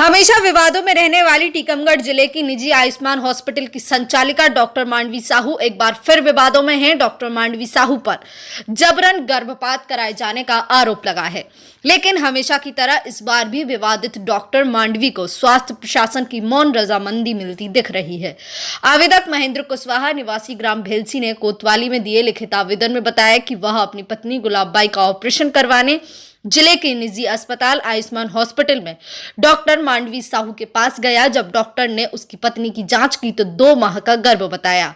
हमेशा विवादों में रहने वाली टीकमगढ़ जिले की निजी आयुष्मान हॉस्पिटल की संचालिका डॉक्टर मांडवी साहू एक बार फिर विवादों में हैं। डॉक्टर मांडवी साहू पर जबरन गर्भपात कराए जाने का आरोप लगा है, लेकिन हमेशा की तरह इस बार भी विवादित डॉक्टर मांडवी को स्वास्थ्य प्रशासन की मौन रजामंदी मिलती दिख रही है। आवेदक महेंद्र कुशवाहा निवासी ग्राम भेलसी ने कोतवाली में दिए लिखित आवेदन में बताया कि वह अपनी पत्नी गुलाबबाई का ऑपरेशन करवाने जिले के निजी अस्पताल आयुष्मान हॉस्पिटल में डॉक्टर मांडवी साहू के पास गया। जब डॉक्टर ने उसकी पत्नी की जांच की तो 2 माह का गर्भ बताया।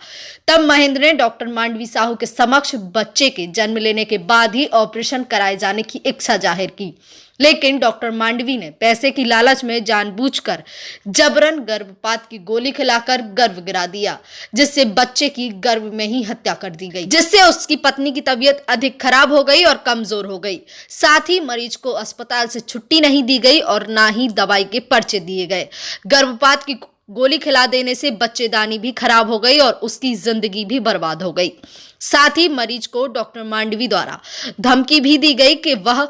तब महेंद्र ने डॉक्टर मांडवी साहू के समक्ष बच्चे के जन्म लेने के बाद ही ऑपरेशन कराए जाने की इच्छा जाहिर की, लेकिन डॉक्टर मांडवी ने पैसे की लालच में जानबूझकर जबरन गर्भपात की गोली खिलाकर गर्भ गिरा दिया, जिससे बच्चे की गर्भ में ही हत्या कर दी गई, जिससे उसकी पत्नी की तबीयत अधिक खराब हो गई और कमजोर हो गई। साथ ही मरीज को अस्पताल से छुट्टी नहीं दी गई और ना ही दवाई के पर्चे दिए गए। गर्भपात की गोली खिला देने से बच्चेदानी भी खराब हो गई और उसकी जिंदगी भी बर्बाद हो गई। साथ ही मरीज को डॉक्टर मांडवी द्वारा धमकी भी दी गई कि वह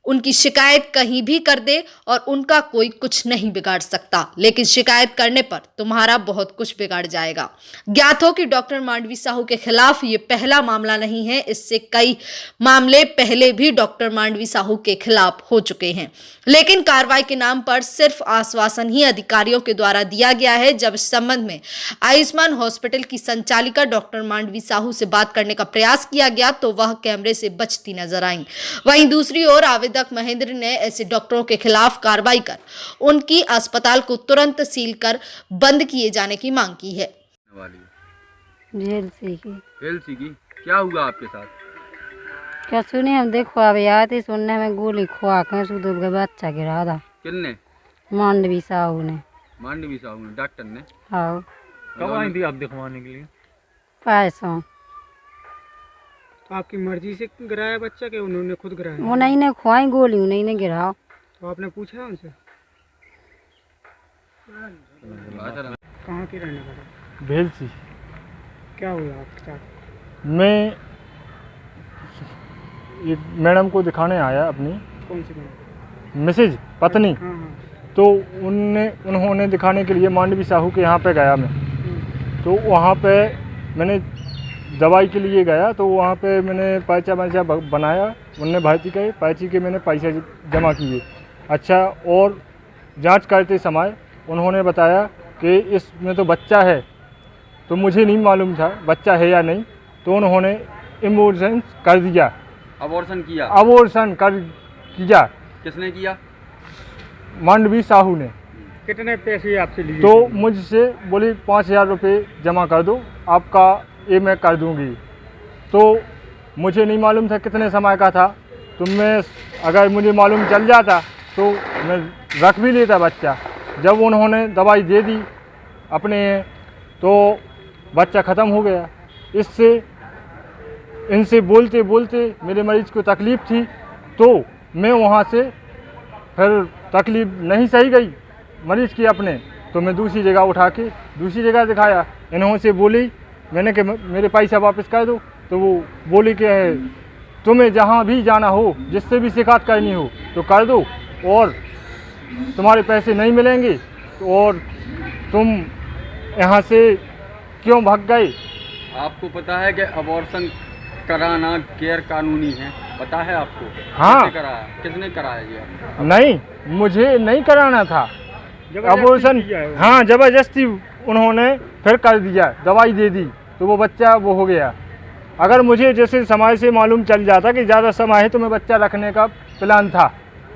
उनकी शिकायत कहीं भी कर दे और उनका कोई कुछ नहीं बिगाड़ सकता, लेकिन शिकायत करने पर तुम्हारा बहुत कुछ बिगाड़ जाएगा। ज्ञात हो कि डॉक्टर मांडवी साहू के खिलाफ ये पहला मामला नहीं है, इससे कई मामले पहले भी डॉक्टर मांडवी साहू के खिलाफ हो चुके हैं, लेकिन कार्रवाई के नाम पर सिर्फ आश्वासन ही अधिकारियों के द्वारा दिया गया है। जब इस संबंध में आयुष्मान हॉस्पिटल की संचालिका डॉक्टर मांडवी साहू से बात करने का प्रयास किया गया तो वह कैमरे से बचती नजर आई। वहीं दूसरी ओर आवेदक महेंद्र ने ऐसे डॉक्टरों के खिलाफ कार्रवाई कर उनकी अस्पताल को तुरंत सील कर बंद किए जाने की मांग की है। जेल की क्या हुआ आपके साथ? क्या सुने हम देखो अब याद ही सुनने में गोली खुआ के सुधु के बच्चा गिरा था। किसने? मांडवी साहू ने। मांडवी साहू ने, डॉक्टर ने? हाँ। कब आई थी आप दिखवाने के लिए? पैसों तो आपकी मर्जी से गिराया बच्चा के उन्होंने खुद गिराया? वो नहीं ने खुआई गोली, उन्हीं ने गिराओ। तो आपने पूछा उनसे? कहाँ के रहने वाले? भेलसी। क्या हुआ आपके साथ? मैं ये मैडम को दिखाने आया अपनी कौन सी मैडम? मिसेज पत्नी। हाँ हाँ। तो उन्होंने दिखाने के लिए मांडवी साहू के यहाँ पे गया मैं। तो वहाँ पे मैंने दवाई के लिए गया तो वहाँ पे मैंने पर्चा बनाया, उनने भर्ती करे, पर्ची के मैंने पैसे जमा किए। अच्छा, और जांच करते समय उन्होंने बताया कि इसमें तो बच्चा है, तो मुझे नहीं मालूम था बच्चा है या नहीं, तो उन्होंने इमोशन कर दिया। अबॉर्शन किया? अबॉर्शन कर किया। किसने किया? मांडवी साहू ने। कितने पैसे आपसे लिए? तो मुझसे बोली 5,000 रुपये जमा कर दो, आपका ये मैं कर दूंगी। तो मुझे नहीं मालूम था कितने समय का था, तो मैं अगर मुझे मालूम चल जाता तो मैं रख भी लेता बच्चा। जब उन्होंने दवाई दे दी अपने तो बच्चा ख़त्म हो गया। इससे इनसे बोलते बोलते मेरे मरीज को तकलीफ़ थी, तो मैं वहाँ से फिर तकलीफ़ नहीं सही गई मरीज़ की अपने, तो मैं दूसरी जगह उठा के दूसरी जगह दिखाया। इन्हों से बोली मैंने कि मेरे पैसा वापस कर दो, तो वो बोली कि तुम्हें जहाँ भी जाना हो, जिससे भी शिकायत करनी हो तो कर दो और तुम्हारे पैसे नहीं मिलेंगे, और तुम यहाँ से क्यों भाग गए। आपको पता है कि अबॉर्शन कराना गैर कानूनी है, पता है आपको? हाँ। किसने कराया ये? नहीं, मुझे नहीं कराना था अबॉर्शन। हाँ, ज़बरदस्ती उन्होंने फिर कर दिया, दवाई दे दी तो वो बच्चा वो हो गया। अगर मुझे जैसे समय से मालूम चल जाता कि ज़्यादा समय है तो मैं बच्चा रखने का प्लान था,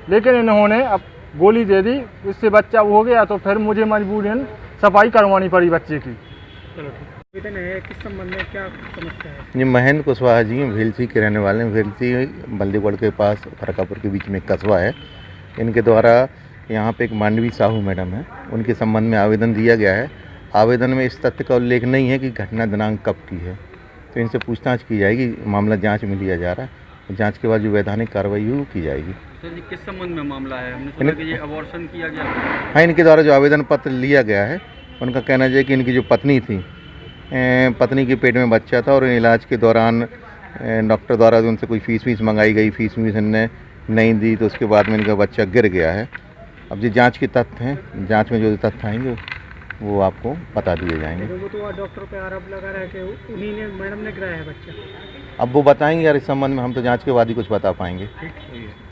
लेकिन इन्होंने अब गोली दे दी, उससे बच्चा वो हो गया, तो फिर मुझे मजबूरन सफाई करवानी पड़ी बच्चे की। चलो ठीक है। किस संबंध में क्या समस्या है? जी, महेंद्र कुशवाहा जी भेलसी के रहने वाले हैं। भेलसी बल्देगढ़ के पास फरकापुर के बीच में एक कस्बा है। इनके द्वारा यहाँ पे एक मांडवी साहू मैडम है, उनके संबंध में आवेदन दिया गया है। आवेदन में इस तथ्य का उल्लेख नहीं है कि घटना दिनांक कब की है, तो इनसे पूछताछ की जाएगी। मामला जांच में लिया जा रहा है, जांच के बाद जो वैधानिक कार्रवाई हो की जाएगी। सर जी, किस संबंध में मामला है? हमने सुना कि ये अबॉर्शन किया गया। हाँ, इनके द्वारा जो आवेदन पत्र लिया गया है, उनका कहना है कि इनकी जो पत्नी थी, पत्नी के पेट में बच्चा था और इलाज के दौरान डॉक्टर द्वारा उनसे कोई फीस मंगाई गई, फीस इनने नहीं दी, तो उसके बाद में इनका बच्चा गिर गया है। अब जो जांच के तथ्य हैं, जांच में जो तथ्य आएंगे वो आपको बता दिए जाएंगे। वो तो डॉक्टर पे आरोप लगा रहा है कि उन्हीं ने, मैडम ने गिराया है बच्चा। अब वो बताएंगे यार, इस संबंध में हम तो जांच के बाद ही कुछ बता पाएंगे।